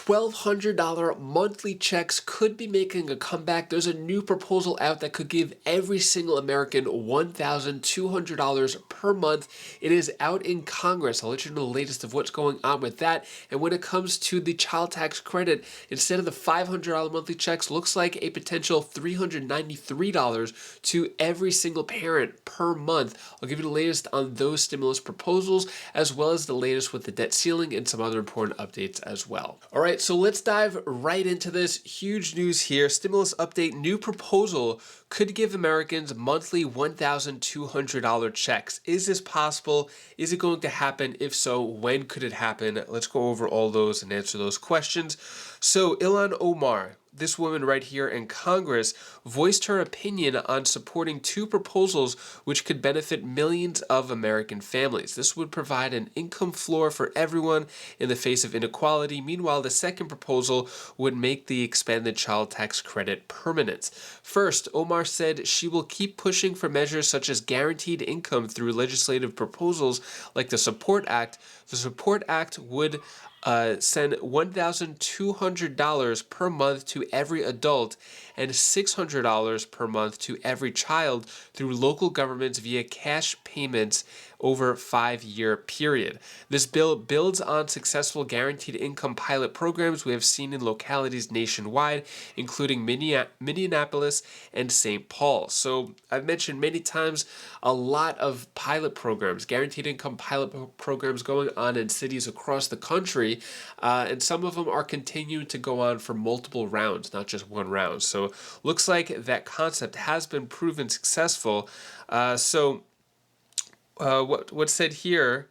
$1,200 monthly checks could be making a comeback. There's a new proposal out that could give every single American $1,200 per month. It is out in Congress. I'll let you know the latest of what's going on with that. And when it comes to the child tax credit, instead of the $500 monthly checks, looks like a potential $393 to every single parent per month. I'll give you the latest on those stimulus proposals, as well as the latest with the debt ceiling and some other important updates as well. All right, so let's dive right into this. Huge news here. Stimulus update, new proposal could give Americans monthly $1,200 checks. Is this possible? Is it going to happen? If so, when could it happen? Let's go over all those and answer those questions. So Ilhan Omar, this woman right here in Congress, voiced her opinion on supporting two proposals which could benefit millions of American families. This would provide an income floor for everyone in the face of inequality. Meanwhile, the second proposal would make the expanded child tax credit permanent. First, Omar said she will keep pushing for measures such as guaranteed income through legislative proposals like the Support Act. The Support Act would send $1,200 per month to every adult and $600 per month to every child through local governments via cash payments over a 5-year period. This bill builds on successful guaranteed income pilot programs we have seen in localities nationwide, including Minneapolis and St. Paul. So I've mentioned many times a lot of pilot programs, guaranteed income pilot programs going on in cities across the country, and some of them are continuing to go on for multiple rounds, not just one round. So looks like that concept has been proven successful. What's said here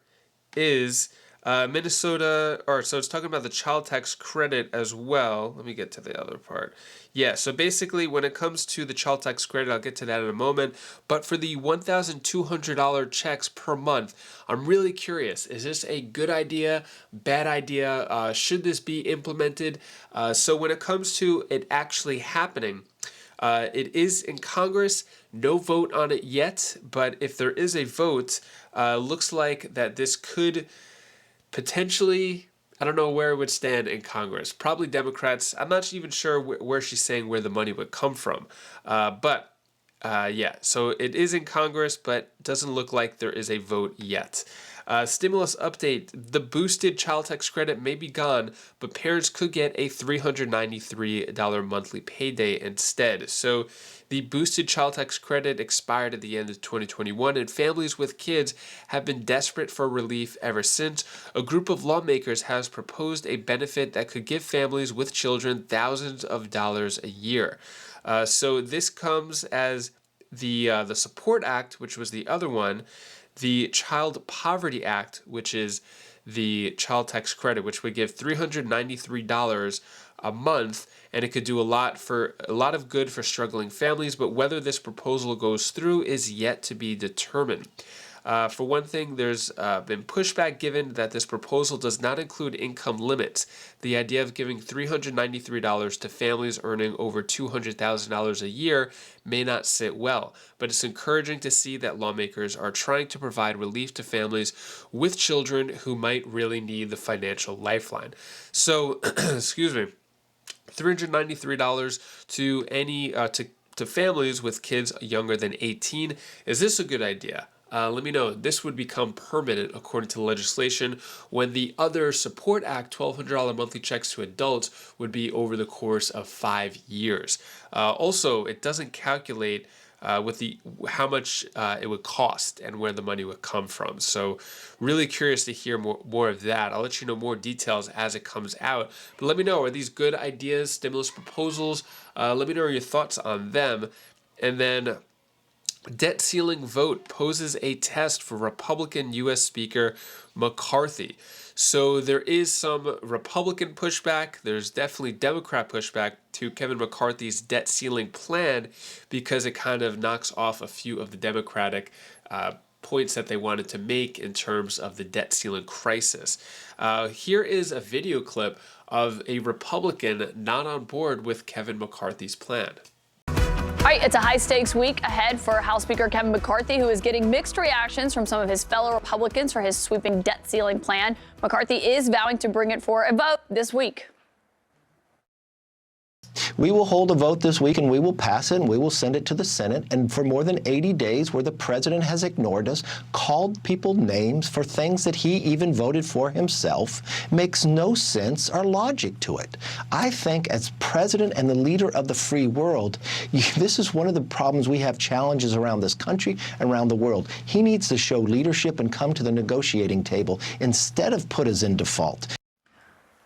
is Minnesota, so it's talking about the child tax credit as well. Let me get to the other part. Yeah, so basically when it comes to the child tax credit, I'll get to that in a moment. But for the $1,200 checks per month, I'm really curious. Is this a good idea, bad idea? Should this be implemented? So when it comes to it actually happening, it is in Congress, no vote on it yet, but if there is a vote, looks like that this could potentially, I don't know where it would stand in Congress. Probably Democrats. I'm not even sure where she's saying where the money would come from. Yeah, so it is in Congress, but doesn't look like there is a vote yet. Stimulus update, the boosted child tax credit may be gone, but parents could get a $393 monthly payday instead. So the boosted child tax credit expired at the end of 2021, and families with kids have been desperate for relief ever since. A group of lawmakers has proposed a benefit that could give families with children thousands of dollars a year. So this comes as the Support Act, which was the other one, the Child Poverty Act, which is the child tax credit, which would give $393 a month, and it could do a lot of good for struggling families. But whether this proposal goes through is yet to be determined. For one thing, there's been pushback given that this proposal does not include income limits. The idea of giving $393 to families earning over $200,000 a year may not sit well, but it's encouraging to see that lawmakers are trying to provide relief to families with children who might really need the financial lifeline. So, excuse me, $393 to to families with kids younger than 18. Is this a good idea? Let me know. This would become permanent according to the legislation, when the other Support Act, $1,200 monthly checks to adults, would be over the course of 5 years. Also, it doesn't calculate how much it would cost and where the money would come from. So really curious to hear more of that. I'll let you know more details as it comes out. But let me know, are these good ideas, stimulus proposals? Let me know your thoughts on them. And then debt ceiling vote poses a test for Republican U.S. Speaker McCarthy. So there is some Republican pushback. There's definitely Democrat pushback to Kevin McCarthy's debt ceiling plan, because it kind of knocks off a few of the Democratic points that they wanted to make in terms of the debt ceiling crisis. Here is a video clip of a Republican not on board with Kevin McCarthy's plan. All right, it's a high-stakes week ahead for House Speaker Kevin McCarthy, who is getting mixed reactions from some of his fellow Republicans for his sweeping debt ceiling plan. McCarthy is vowing to bring it for a vote this week. We will hold a vote this week, and we will pass it, and we will send it to the Senate. And for more than 80 days, where the president has ignored us, called people names for things that he even voted for himself, makes no sense or logic to it. I think as president and the leader of the free world, this is one of the problems we have challenges around this country and around the world. He needs to show leadership and come to the negotiating table instead of put us in default.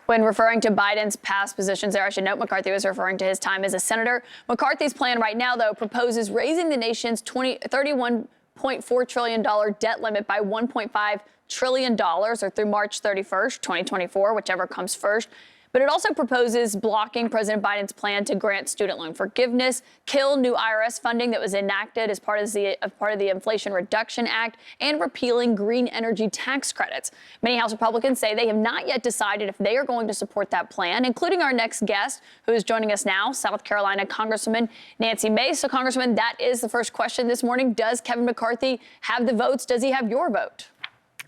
When referring to Biden's past positions there, I should note McCarthy was referring to his time as a senator. McCarthy's plan right now, though, proposes raising the nation's $31.4 trillion debt limit by $1.5 trillion or through March 31st, 2024, whichever comes first. But it also proposes blocking President Biden's plan to grant student loan forgiveness, kill new IRS funding that was enacted as part of the Inflation Reduction Act, and repealing green energy tax credits. Many House Republicans say they have not yet decided if they are going to support that plan, including our next guest, who is joining us now, South Carolina Congresswoman Nancy Mace. So, Congresswoman, that is the first question this morning. Does Kevin McCarthy have the votes? Does he have your vote?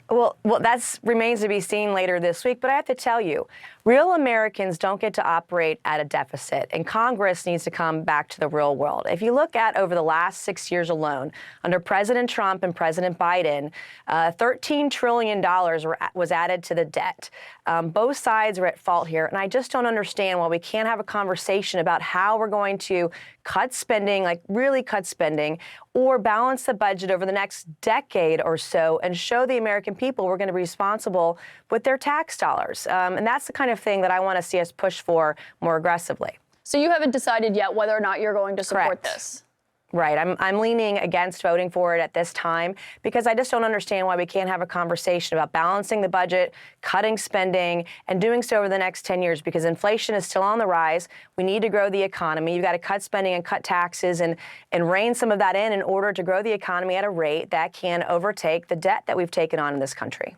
Well, that remains to be seen later this week. But I have to tell you, real Americans don't get to operate at a deficit, and Congress needs to come back to the real world. If you look at over the last 6 years alone, under President Trump and President Biden, $13 trillion was added to the debt. Both sides are at fault here, and I just don't understand why we can't have a conversation about how we're going to cut spending, like really cut spending, or balance the budget over the next decade or so and show the American people we're going to be responsible with their tax dollars. And that's the kind of thing that I want to see us push for more aggressively. So you haven't decided yet whether or not you're going to support this? Right. I'm leaning against voting for it at this time because I just don't understand why we can't have a conversation about balancing the budget, cutting spending, and doing so over the next 10 years because inflation is still on the rise. We need to grow the economy. You've got to cut spending and cut taxes and rein some of that in order to grow the economy at a rate that can overtake the debt that we've taken on in this country.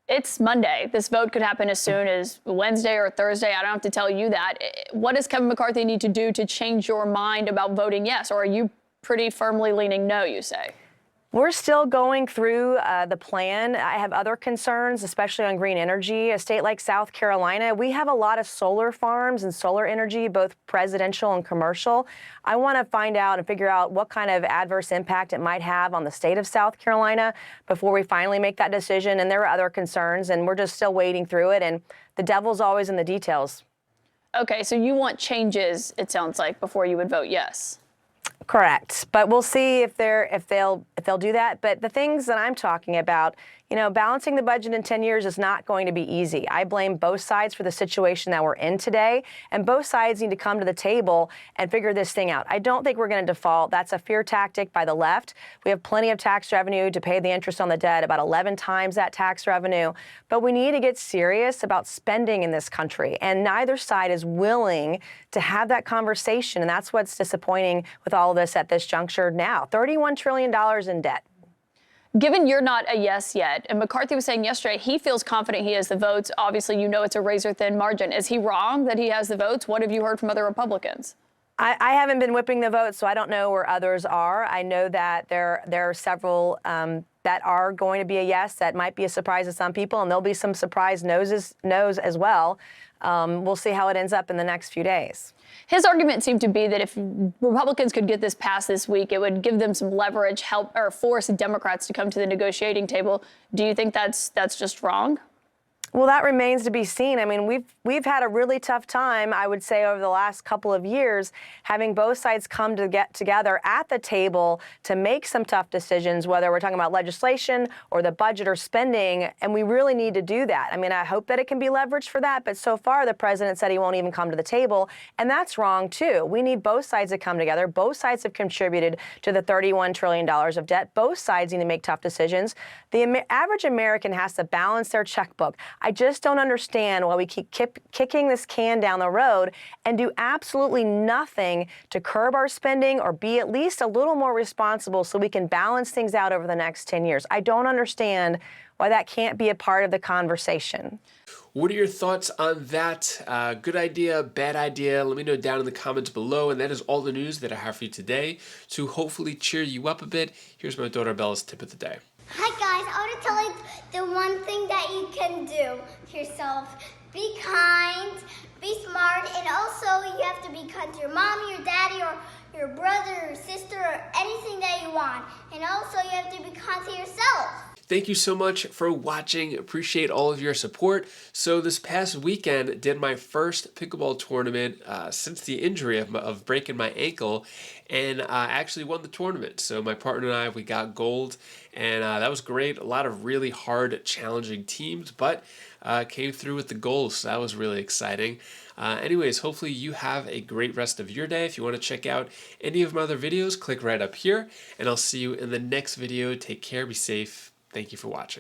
It's Monday. This vote could happen as soon as Wednesday or Thursday. I don't have to tell you that. What does Kevin McCarthy need to do to change your mind about voting yes? Or are you pretty firmly leaning no, you say? We're still going through the plan. I have other concerns, especially on green energy. A state like South Carolina, we have a lot of solar farms and solar energy, both residential and commercial. I want to find out and figure out what kind of adverse impact it might have on the state of South Carolina before we finally make that decision. And there are other concerns, and we're just still wading through it. And the devil's always in the details. Okay, so you want changes, it sounds like, before you would vote yes. Correct. But we'll see if they'll do that. But the things that I'm talking about, you know, balancing the budget in 10 years is not going to be easy. I blame both sides for the situation that we're in today, and both sides need to come to the table and figure this thing out. I don't think we're going to default. That's a fear tactic by the left. We have plenty of tax revenue to pay the interest on the debt, about 11 times that tax revenue. But we need to get serious about spending in this country, and neither side is willing to have that conversation, and that's what's disappointing with all of this at this juncture now. $31 trillion in debt. Given you're not a yes yet, and McCarthy was saying yesterday he feels confident he has the votes. Obviously, you know it's a razor-thin margin. Is he wrong that he has the votes? What have you heard from other Republicans? I haven't been whipping the votes, so I don't know where others are. I know that there are several that are going to be a yes. That might be a surprise to some people, and there'll be some surprise no's as well. We'll see how it ends up in the next few days. His argument seemed to be that if Republicans could get this passed this week, it would give them some leverage, help or force Democrats to come to the negotiating table. Do you think that's just wrong? Well, that remains to be seen. I mean, we've had a really tough time, I would say, over the last couple of years, having both sides come to get together at the table to make some tough decisions, whether we're talking about legislation or the budget or spending, and we really need to do that. I mean, I hope that it can be leveraged for that, but so far the president said he won't even come to the table, and that's wrong, too. We need both sides to come together. Both sides have contributed to the $31 trillion of debt. Both sides need to make tough decisions. The average American has to balance their checkbook. I just don't understand why we keep kicking this can down the road and do absolutely nothing to curb our spending or be at least a little more responsible so we can balance things out over the next 10 years. I don't understand why that can't be a part of the conversation. What are your thoughts on that? Good idea, bad idea? Let me know down in the comments below. And that is all the news that I have for you today to hopefully cheer you up a bit. Here's my daughter Bella's tip of the day. Hi guys, I want to tell you the one thing that you can do to yourself. Be kind, be smart, and also you have to be kind to And also, you have to be kind to yourself. Thank you so much for watching. Appreciate all of your support. So this past weekend, did my first pickleball tournament since the injury of breaking my ankle, and I actually won the tournament. So my partner and I, we got gold, and that was great. A lot of really hard, challenging teams, but came through with the gold, so that was really exciting. Anyways, hopefully you have a great rest of your day. If you want to check out any of my other videos, click right up here, and I'll see you in the next video. Take care, be safe. Thank you for watching.